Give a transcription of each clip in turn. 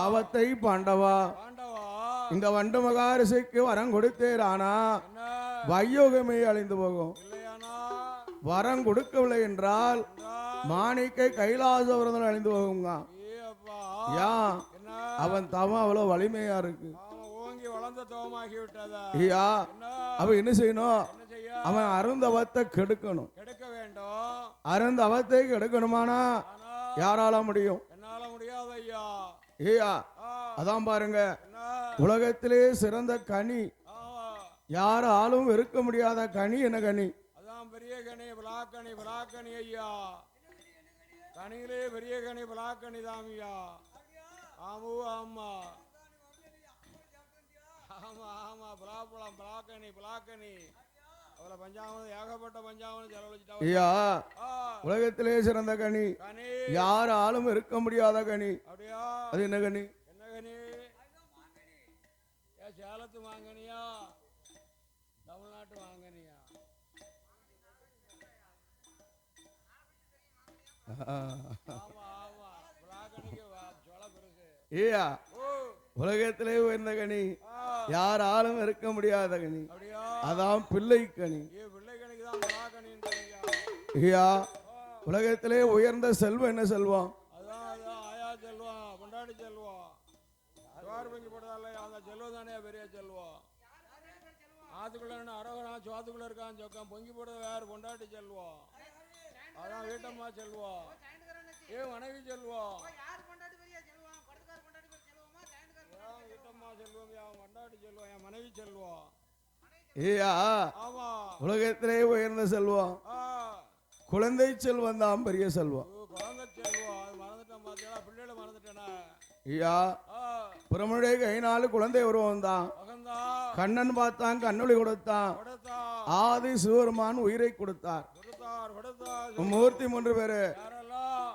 ஆவத்தை பாண்டவா இந்த வண்டு மகாரிஷிக்கு வரம் கொடுத்தேரானா வையோகமே அழிந்து போகும். வரம் கொடுக்கவில்லை என்றால் மாணிக்கை கைலாசவரதன் அழிந்து போகுங்க. ஏன் அவன் தவம் அவ்வளவு வலிமையா இருக்கு. அவன் என்ன செய்யணும்? அவன் அருந்தவத்தை கெடுக்கணும். அருந்தவத்தை கெடுக்கணுமானா யாரால முடியும்? ஐயா அதான் பாருங்க, உலகத்திலே சிறந்த கனி, யாராலும் இருக்க முடியாத கனி என்ன கனி? அதான் பெரிய கனி, விளாக்கனி. விளாக்கனி ஐயா, கனியிலே பெரிய கனி விளாக்கனி தாமியா. ஆமு ஆமா ஆமா ஆமா பலாப்பழம் விளாக்கனி. விளாக்கனி அவளை பஞ்சாமம் ஏகப்பட்ட பஞ்சாமம் செலவழிச்சிட்டா. ஐயா உலகத்திலே சிறந்த கனி, யாராலும் இருக்க முடியாத கனி. அப்படியா? அது என்ன கனி? என்ன கனி? சேலத்து வாங்கனியா, தமிழ்நாட்டு வாங்கனியா? ஐயா உலகத்திலே உயர்ந்த கனி, யாராலும் இருக்க முடியாத கனி, அதான் பிள்ளை கனி. ஐயா உலகத்திலே உயர்ந்த செல்வம் என்ன செல்வம்? ஆயா செல்வம், கொண்டாடி செல்வம். அந்த செல்வம் தானே பெரிய செல்வம். ஆத்துக்குள்ள அரோகரா சோத்துக்குள்ள இருக்கான் சொக்கம் பொங்கி போடுறது வேற கொண்டாடி செல்வம். அதான் வீட்டம்மா செல்வம், மனைவி செல்வம். வீட்டம்மா செல்வம், கொண்டாடி செல்வம், என் மனைவி செல்வம். ஐயா உலகத்திலே உயர்ந்த செல்வம் குழந்தை செல்வம் தான் பெரிய செல்வம். குழந்தை செல்வம் அது மறந்துட்டேன் பாத்தியா, பிள்ளைகளை மறந்துட்டேனா? ஐயா பிரமனுடைய கையினாலு குழந்தை உருவம் தான். கண்ணன் பார்த்தான், கண்ணொளி கொடுத்தான். ஆதி சிவருமான் உயிரை கொடுத்தார். மூர்த்தி மூன்று பேரு,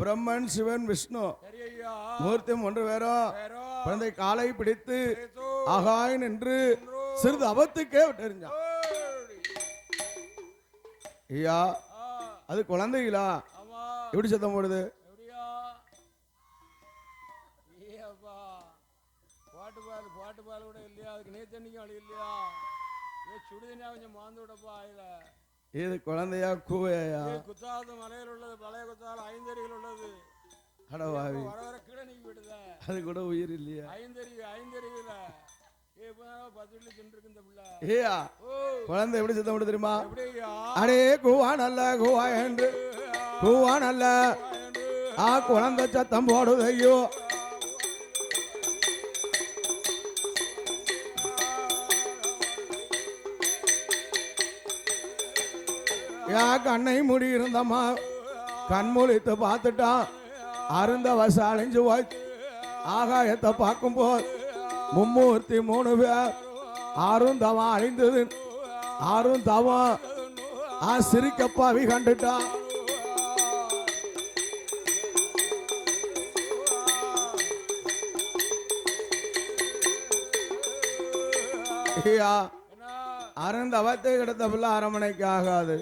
பிரம்மன், சிவன், விஷ்ணு. மூர்த்தி மூன்று பேரும் குழந்தை காலை பிடித்து ஆகாய் நின்று சிறிது அவத்துக்கே விட்டுறிஞ்சான். ஐயா அது குழந்தைகளா எப்படி சத்தம் போடுது? பாட்டு பால் கூட இல்லையா? அதுக்கு நீ தண்ணிக்கும் அழி இல்லையா? சுடுதண்ணியா கொஞ்சம் மாந்து விடப்பா. இது குழந்தையா கூவையா? குத்தாது மலையில் உள்ளது, பழைய குத்தால் ஐந்தறிகள் உள்ளது. அடவாவி வர வர கீழே நீக்கி விடுத. அது கூட உயிர் இல்லையா? ஐந்தறிவுல குழந்தை எப்படி சத்தம் போடு தெரியுமா? அடே கூவா நல்ல கூவா என்று கூவா நல்ல குழந்தை சத்தம் போடுது. ஐயோ கண்ணை மூடி இருந்தம்மா கண்மொழித்து பார்த்துட்டான். அருந்த வசாலிஞ்சு ஆகாயத்தை பார்க்கும் போது மும்மூர்த்தி மூணு பேர் அருந்தவன் அழிந்தது. அருந்தவன் சிரிக்கப்பாவி கண்டுட்டான். அருந்தவத்தை கிடத்த பிள்ளை அரமனைக்கு ஆகாது.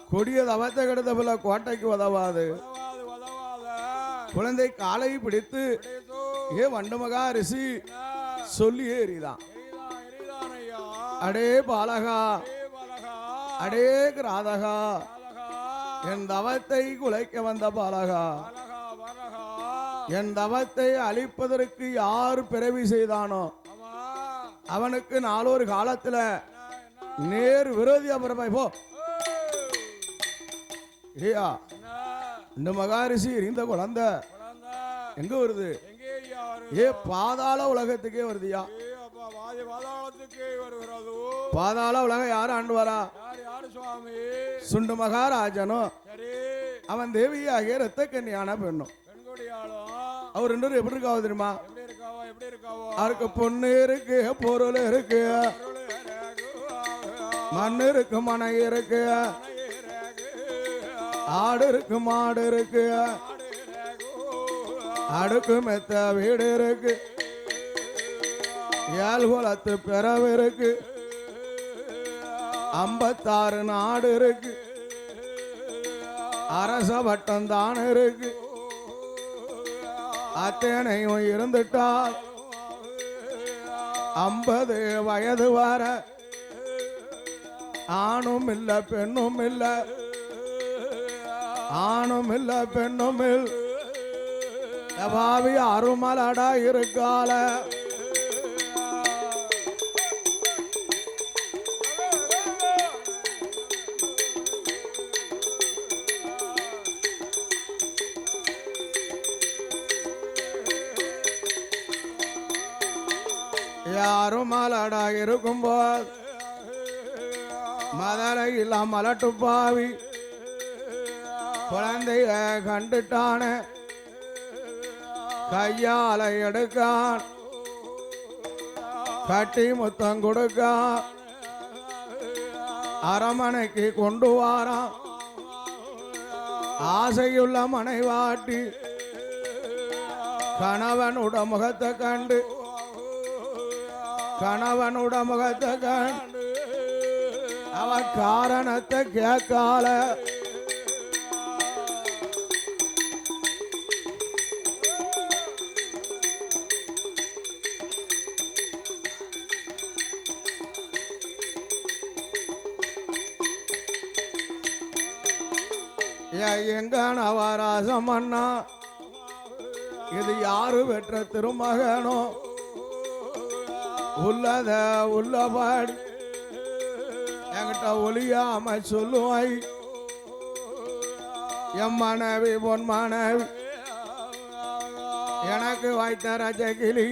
கொடிய தவத்தை கிடத்த பிள்ளை கோட்டைக்கு உதவாது. குழந்தை காலை பிடித்து வண்டு மகா ரிஷி சொல்லி ஏறிதான். அடே பாலகா, அடே ராதகா, என் தவத்தை குலைக்க வந்த பாலகா, என் தவத்தை அழிப்பதற்கு யார் பிறவி செய்தானோ அவனுக்கு நாளொரு காலத்துல நேர் விரோதியா பிறப்பாய். போ ஐயா இந்த மகாரிஷி இந்த குழந்தை எங்க வருது? பாதாள உலகத்துக்கே வருதுயா. பாதாள உலகம் யாரு ஆண்டு வரா? சுண்டு மகாராஜனும் அவன் தேவியாகிய ரத்த கன்னியான பெண்ணும். அவர் ரெண்டு பேரும் எப்படி இருக்காவோ தெரியுமா? அவருக்கு பொண்ணு இருக்கு, பொருள் இருக்கு, மண் இருக்கு, மனை இருக்கு, ஆடு இருக்கு, மாடு இருக்கு, அடுக்கு மெத்த வீடு இருக்கு, ஏழு குலத்து பிறவு இருக்கு, 56 நாடு இருக்கு, அரச வட்டம் தான் இருக்கு, அத்தனையும் இருந்துட்டால் 50 வயது வர ஆணும் இல்ல பெண்ணும் இல்ல, ஆணும் இல்ல பெண்ணும் இல்ல, பாவி அருமலடா இருக்கால. யாரும் மலடா இருக்கும்போது மதலை இல்ல மலட்டு பாவி குழந்தைய கண்டுட்டான கையால எடுக்கான், கட்டி முத்தம் கொடுக்கான், அரமனைக்கு கொண்டு வாரான். ஆசையுள்ள மனைவாட்டி கணவனுட முகத்தை கண்டு, கணவனுட முகத்தை கண்டு அவ காரணத்தை கேட்கால. எங்க நவராசம் அண்ணா, இது யாரு பெற்ற திருமகனோ? உள்ளத உள்ளபாடி என்கிட்ட ஒளியாம சொல்லுவாய். என் மனைவி பொன் மனைவி எனக்கு வாய்த்த ரஜகிளி,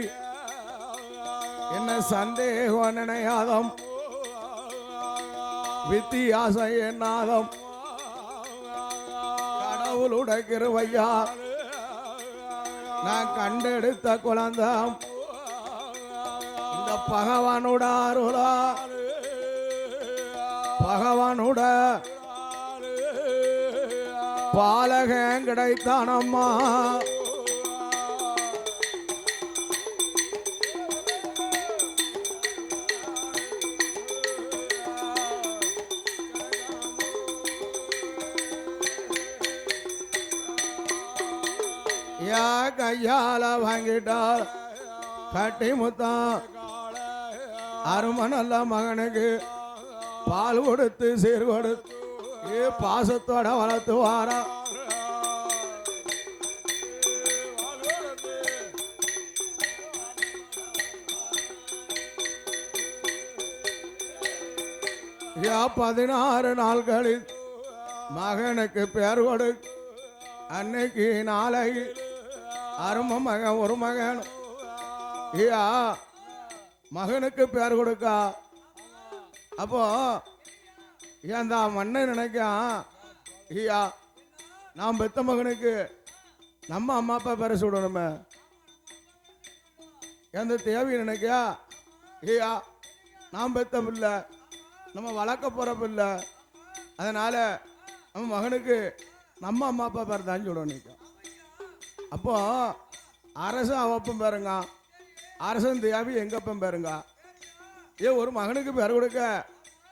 என்ன சந்தேகம் நினையாதம், வித்தியாசம் என்னாதம், கடவுளுட கிருபையா நான் கண்டெடுத்த குழந்தாம். இந்த பகவானுட அருளா, பகவானுட பாலகன் கிடைத்தானம்மா. யா கையால வாங்கிட்டார் கட்டி முத்தான், அரும நல்ல மகனுக்கு பால் கொடுத்து சீர் கொடுத்து பாசத்தோட வளர்த்து வாரா. யா 16 நாட்களில் மகனுக்கு பேர் கொடு. அன்னைக்கு நாளை அரும மகன் ஒரு மகன் ஐயா மகனுக்கு பேர் கொடுக்கா. அப்போ ஏன் மண்ணை நினைக்கான், ஐயா நாம் பெத்த மகனுக்கு நம்ம அம்மா அப்பா பேர சொல்லணுமே. எந்த தேவை நினைக்கா, ஐயா நாம் பெத்த பிள்ளை, நம்ம வளர்க்க போற பிள்ளை, அதனால நம்ம மகனுக்கு நம்ம அம்மா அப்பா பேர் தான் சொல்லணும். அப்போ அரசன் அவப்பம் பாருங்க, அரசன் தேவி எங்கப்பம் பாருங்க. ஒரு மகனுக்கு பேர் கொடுக்க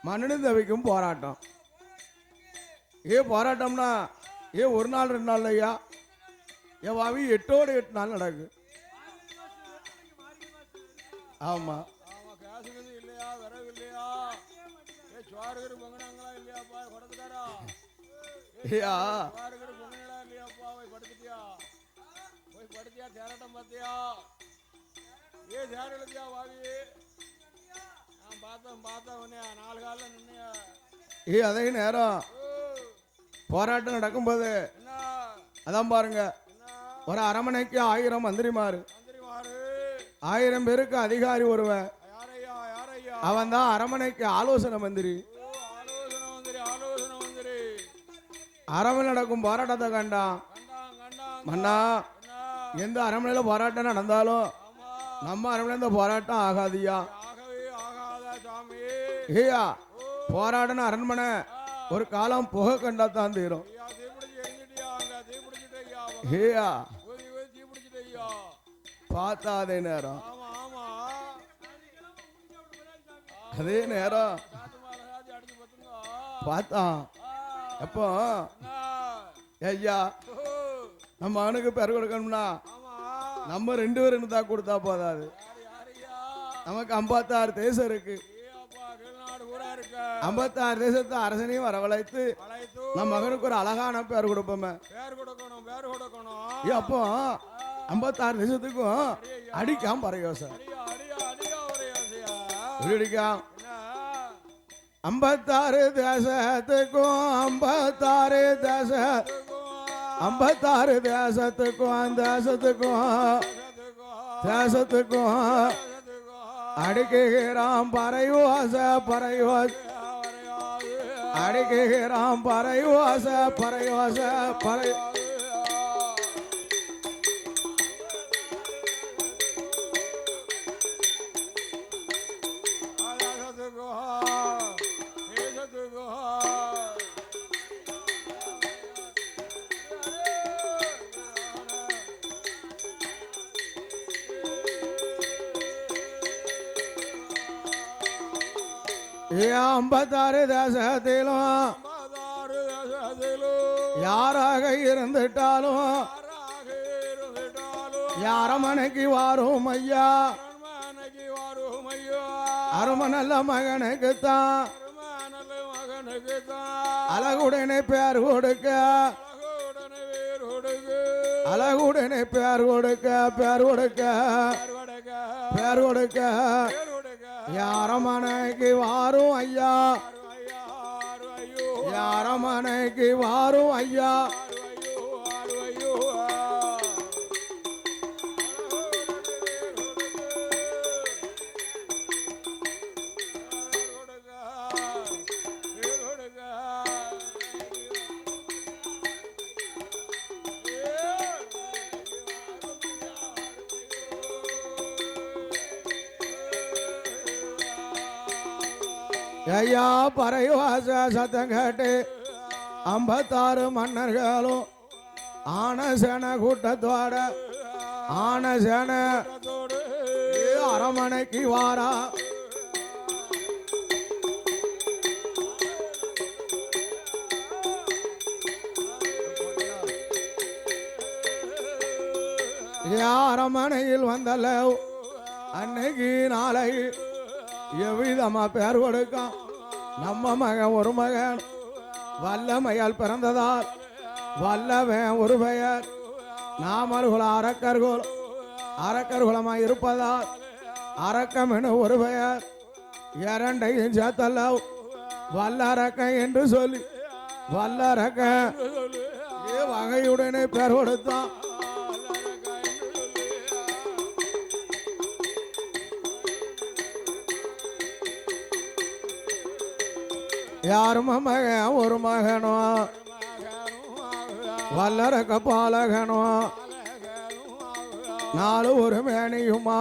மன்னனும் தேவிக்கும் போராட்டம். போராட்டம்னா ஒரு நாள் 2 நாள் ஐயா, வாவி 8 நாள் நடக்கு. ஆமா இல்லையா, விறகு இல்லையா, சோறு பொங்கனாங்களா இல்லையாப்பா, கொடுத்துக்காரா ஐயா பொங்கலா இல்லையாப்பா, போய் படுத்துட்டியா, போய் படுத்தியா, தேரட்டம் பார்த்தியா, தேர் எழுதியா வாவி, நான் பார்த்தேன் உன்னையா 4 காலில் நின்னையா. அதே நேரம் போராட்டம் நடக்கும்போது அதான் பாருங்க, ஒரு அரமனைக்கு 1000 மந்திரிமாரு, 1000 பேருக்கு அதிகாரி ஒருவன், அவன் தான் அரமனைக்கு ஆலோசனை மந்திரி. அரமனை நடக்கும் போராட்டத்தை கண்டான். மன்னா, எந்த அரமனையில போராட்டம் நடந்தாலும் நம்ம அரமனை இந்த போராட்டம் ஆகாதியா. ஐயா போராட்டம் அரண்மனை ஒரு காலம் புகை கண்டாத்தான் தீரும். ஐயா பார்த்தா அதே நேரம் பார்த்தான். எப்போ ஐயா நம்ம மகனுக்கு பேர் கொடுக்கணும்னா நம்ம 2 பேரும் இருந்தா கொடுத்தா போதாது. யாரையா நமக்கு 56 தேசம் இருக்கு. அப்பா கீழ்நாடு பூரா இருக்க 56 தேசத்து அரசனையும் வரவழைத்து அழைத்து நம்ம மகனுக்கு ஒரு அழகான பேர் கொடுப்போமே. பேர் கொடுக்கணும் பேர் கொடுக்கணும் அப்போ 56 தேசத்துக்கும் அடிக்காம பரயோசம் அடியா அடியா அடியா ஒரு யோசியா அடிக்காம என்ன 56 தேசத்துக்கும் 56 தேசத்துக்கும் தேசத்துக்கும் அடிக்கிறான் பறையோச பறையோச அடிக்கிறான் பறையோச பறையோச பறை ஐம்பத்தாறு தேசத்திலும் யாராக இருந்துட்டாலும் யாரமனைக்கு வாரும் ஐயா அரமநல்ல மகனுக்குத்தான் அழகுடனே பேர் கொடுக்க அழகுடனே பேர் கொடுக்க பேர் கொடுக்க பேர் கொடுக்க யாரமனைக்கு வாரும் ஐயா யாரமனைக்கு வாரும் ஐயா ஐயா பறைவாச சத்தம் கேட்டு 56 மன்னர்களும் ஆனசேன கூட்டத்தோட ஆனசேன அரமனைக்கு வாரா அரமனையில் வந்தல அன்னைக்கு நாளை எவ்விதமா பேர் கொடுக்கான் நம்ம மகன் ஒரு மகன் வல்லமையால் பிறந்ததால் வல்லவன் ஒரு பெயர் நாமல்குல அரக்கர்குலமாய் இருப்பதால் அரக்கம் என ஒரு பெயர் இரண்டையும் சேர்த்தல்ல வல்லரக்கன் என்று சொல்லி வல்லரக்கன் வகையுடனே பேர் கொடுத்தான் யாரும் மகன் ஒரு மகனோ வல்லரக்க பாலகனோ 4 ஒரு மேனியுமா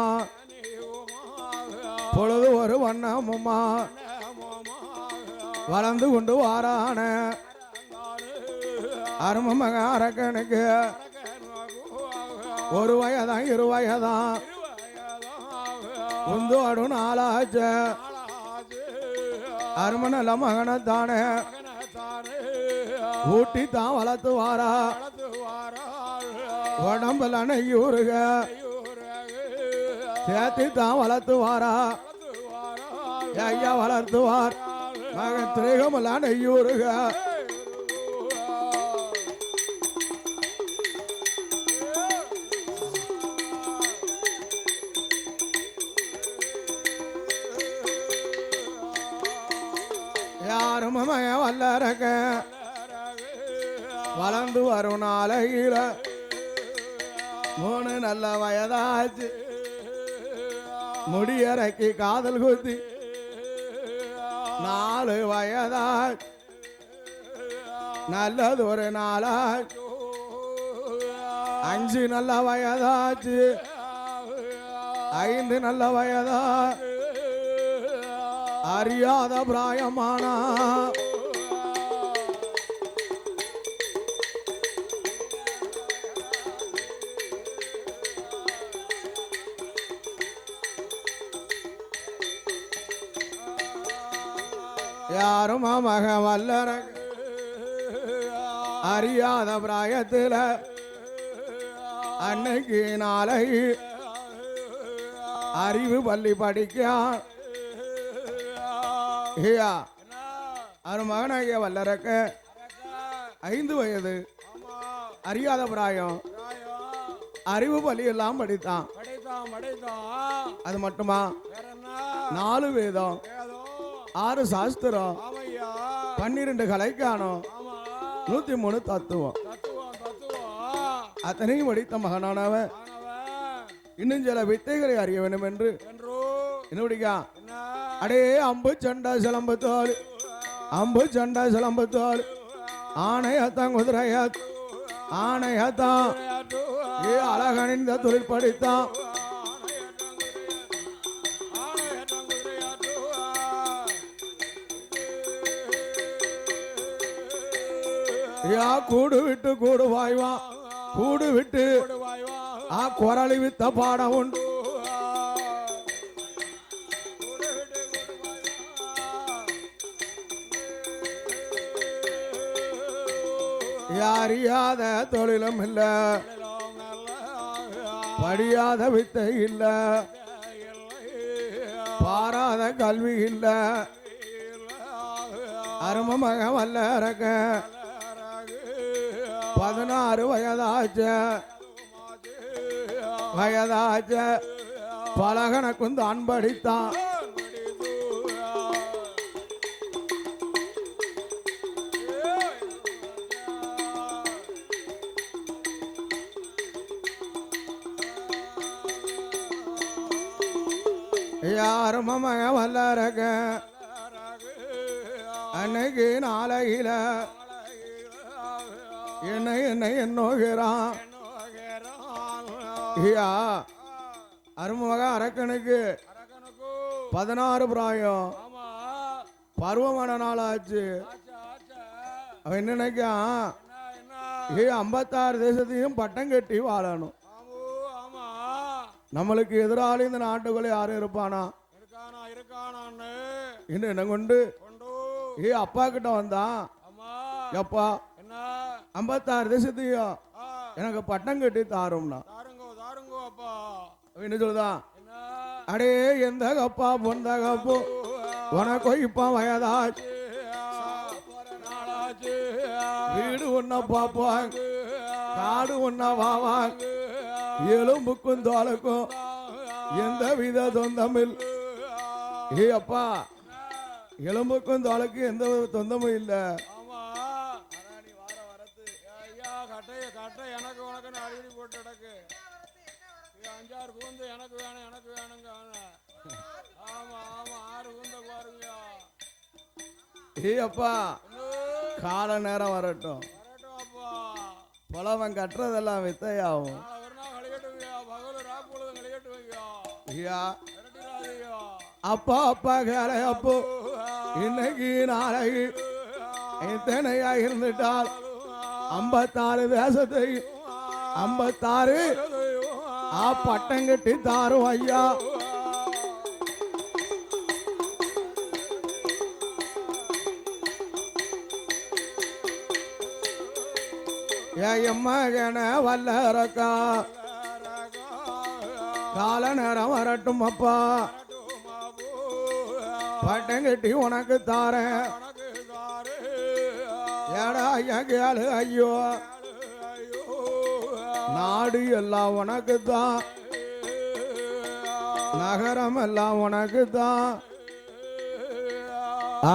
பொழுது ஒரு வண்ணமுமா வளர்ந்து கொண்டு வாரான அரும மக அரக்கனுக்கு 1 வயதான் 2 வயதான் உந்தோடு 4 ஆச்சு அருமநல மகனத்தானே ஊட்டி தான் வளர்த்து வாரா உடம்புல நெய்யூருக சேர்த்தி தான் வளர்த்து வாரா ஐயா வளர்த்துவார் மகன் திரேகமல்ல நெய்யூருக யாரும் வல்லரக்க வளர்ந்து வரும் நாளையில 3 நல்ல வயதாச்சு முடியறைக்கு காதல் குத்தி 4 வயதாச்சு நல்லது ஒரு நாளாச்சு 5 நல்ல வயதாச்சு 5 நல்ல வயதா அறியாத பிராயமானா யாரும் மக வல்லர அறியாத பிராயத்தில் அன்னைக்கு நாளை அறிவு பள்ளி படிக்க ஐயா அவர் மகனாகிய வல்லரக்க 5 வயது அறியாத பிராயம் அறிவு பள்ளி எல்லாம் படித்தான். அது மட்டுமா 4 வேதம் 6 சாஸ்திரம் 12 கலைக்கானம் 103 தத்துவம் அத்தனையும் படித்த மகனானவன் இன்னும் சில வித்தைகளை அறிய வேண்டும் என்று என்னுடைய அடே அம்பு சண்டா சிலம்பத்தோல் அம்பு சண்டா சிலம்பத்தோல் ஆணையத்தான் குதிரையாத் ஆணையத்தான் ஏ அழகணிந்த தொழில் படித்தான். யா கூடு விட்டு கூடு வாய்வா கூடு விட்டு குரலி வித்த பாடம் உண்டு. அறியாத தொழிலும் இல்ல படியாத வித்தை இல்ல பாராத கல்வி இல்ல அருமமக வல்லரக்க 16 வயதாச்ச பலகணக்கும் தான் படித்தான். யாரும் மக வல்லரக்க அன்னைக்கு நாளையில என்னை என்னோகிறான். அருமக அரக்கனுக்கு 16 பிராயம் பருவமான நாளாச்சு. அவன் என்ன நினைக்கான் 56 தேசத்தையும் பட்டம் கட்டி வாழணும். நம்மளுக்கு எதிராளி இந்த நாட்டுக்குள்ள யாரும் இருப்பானா என்ன கொண்டு அப்பா கிட்ட வந்தான். எப்பா 56 தேசத்தையும் எனக்கு பட்டம் கட்டி தாரும்னா என்ன சொல்லுதான் அடே எந்த கப்பா பொந்த கப்பு உனக்கு இப்ப வயதாச்சு வீடு ஒன்னா பாப்பாங்க காடு ஒன்னா வாவாங்க எலும்புக்கும் தோலுக்கும் எந்த வித தொந்தமில். ஏ அப்பா எலும்புக்கும் தோலுக்கும் எந்த தொந்தமும் இல்ல. எனக்கு உனக்கு அடிக்கடி போட்டு கிடக்கு 5-6 கூந்து எனக்கு வேணுங்க. ஆமா 6 கூந்த பாருங்கயா. ஏ அப்பா கால நேரம் வரட்டும் அப்பா பழவன் கட்டுறதெல்லாம் வித்தையாகும். அப்பா அப்பா கேள அப்போ இன்னைக்கு நாளைக்கு எத்தனையா இருந்துட்டால் 56 தேசத்தை 56 பட்டம் கட்டி தாரும் ஐயா. மகன வல்லரக்கா கால நேரம் வரட்டும் அப்பா பட்டம் கட்டி உனக்கு தாரேன். ஏடா ஐயா கேளு ஐயோ நாடு எல்லாம் உனக்கு தான் நகரம் எல்லாம் உனக்கு தான்